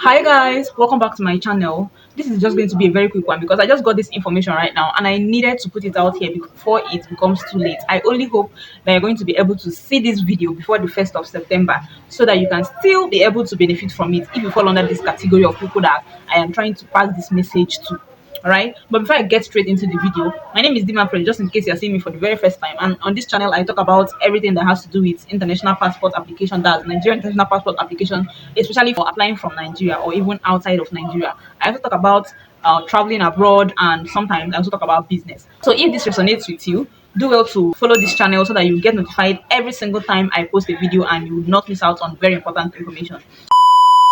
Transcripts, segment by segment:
Hi guys, welcome back to my channel. This is just going to be a very quick one because I just got this information right now and I needed to put it out here before it becomes too late. I only hope that you're going to be able to see this video before the 1st of September so that you can still be able to benefit from it if you fall under this category of people that I am trying to pass this message to. All right, but before I get straight into the video, my name is diypassport, just in case you're seeing me for the very first time. And on this channel I talk about everything that has to do with international passport application, that's Nigerian international passport application, especially for applying from Nigeria or even outside of Nigeria. I also talk about traveling abroad, and sometimes I also talk about business. So if this resonates with you, do well to follow this channel so that you get notified every single time I post a video and you will not miss out on very important information.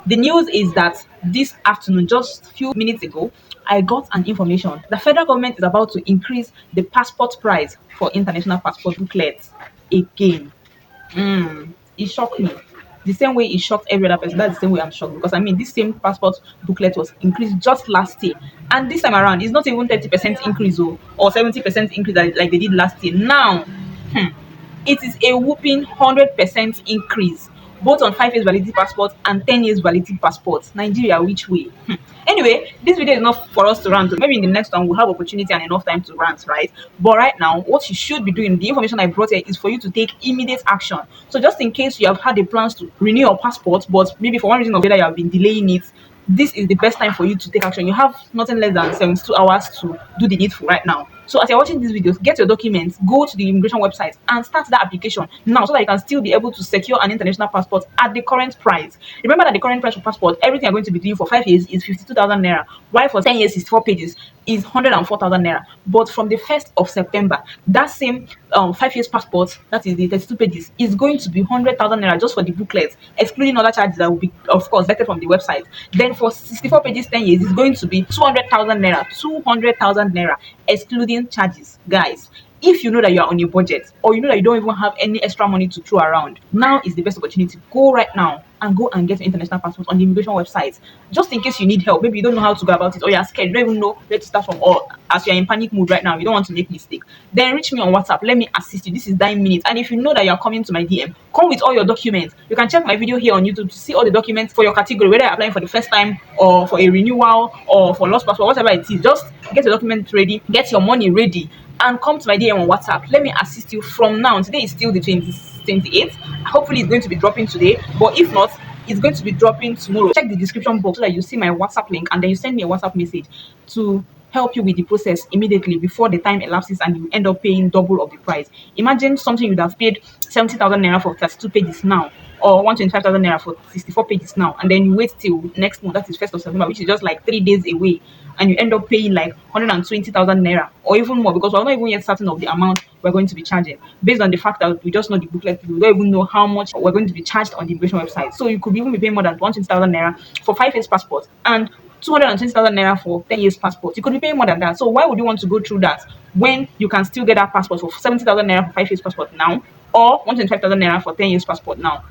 The news is that this afternoon, just a few minutes ago, I got an information. The federal government is about to increase the passport price for international passport booklets again. It shocked me. The same way it shocked every other person, that's the same way I'm shocked, because I mean this same passport booklet was increased just last year, and this time around it's not even 30% increase or 70% increase like they did last year. Now, it is a whooping 100% increase, both on 5 years validity passport and 10 years validity passport. Nigeria, which way? Anyway, this video is not for us to rant. Maybe in the next one we'll have opportunity and enough time to rant, right? But right now, what you should be doing, the information I brought here, is for you to take immediate action. So just in case you have had the plans to renew your passport, but maybe for one reason or the other you have been delaying it, this is the best time for you to take action. You have nothing less than 72 hours to do the needful right now. So as you're watching these videos, get your documents, go to the immigration website and start that application now so that you can still be able to secure an international passport at the current price. Remember that the current price for passport, everything you're going to be doing for 5 years is 52,000 naira, while for 10 years, 64 pages is 104,000 naira. But from the 1st of September, that same 5 years passport, that is the 32 pages, is going to be 100,000 naira just for the booklet, excluding other charges that will be, of course, vetted from the website. Then for 64 pages, 10 years, is going to be 200,000 naira, 200,000 naira, excluding charges. Guys, if you know that you are on a budget, or you know that you don't even have any extra money to throw around, now is the best opportunity. Go right now and go and get your international passport on the immigration website. Just in case you need help, maybe you don't know how to go about it, or you're scared, you don't even know where to start from, or as you're in panic mood right now, you don't want to make mistake, then reach me on WhatsApp. Let me assist you. This is 9 minutes. And if you know that you're coming to my DM, come with all your documents. You can check my video here on YouTube to see all the documents for your category, whether you're applying for the first time or for a renewal or for lost passport, whatever it is. Just get your documents ready, get your money ready, and come to my DM on WhatsApp. Let me assist you from now. Today is still the 28th. Hopefully it's going to be dropping today, but if not, it's going to be dropping tomorrow. Check the description box so that you see my WhatsApp link, and then you send me a WhatsApp message to help you with the process immediately before the time elapses and you end up paying double of the price. Imagine something you'd have paid 70,000 naira for 32 pages now, or 125,000 naira for 64 pages now, and then you wait till next month, that is 1st of September, which is just like 3 days away, and you end up paying like 120,000 naira or even more, because we're not even yet certain of the amount we're going to be charging, based on the fact that we just know the booklet. We don't even know how much we're going to be charged on the immigration website. So you could even be paying more than 120,000 naira for 5 years passport and 220,000 naira for 10 years passport. You could be paying more than that. So why would you want to go through that when you can still get that passport for 70,000 naira for 5 years passport now, or 125,000 naira for 10 years passport now?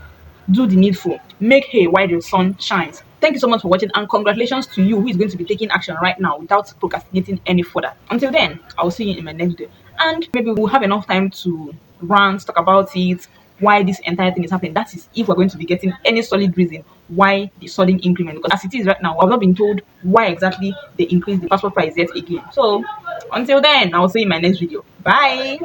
Do the needful. Make hay while the sun shines. Thank you so much for watching, and congratulations to you who is going to be taking action right now without procrastinating any further. Until then, I'll see you in my next video, and maybe we'll have enough time to rant, talk about it, why this entire thing is happening. That is if we're going to be getting any solid reason why the sudden increment, because as it is right now, I've not been told why exactly they increased the passport price yet again. So until then, I'll see you in my next video. Bye.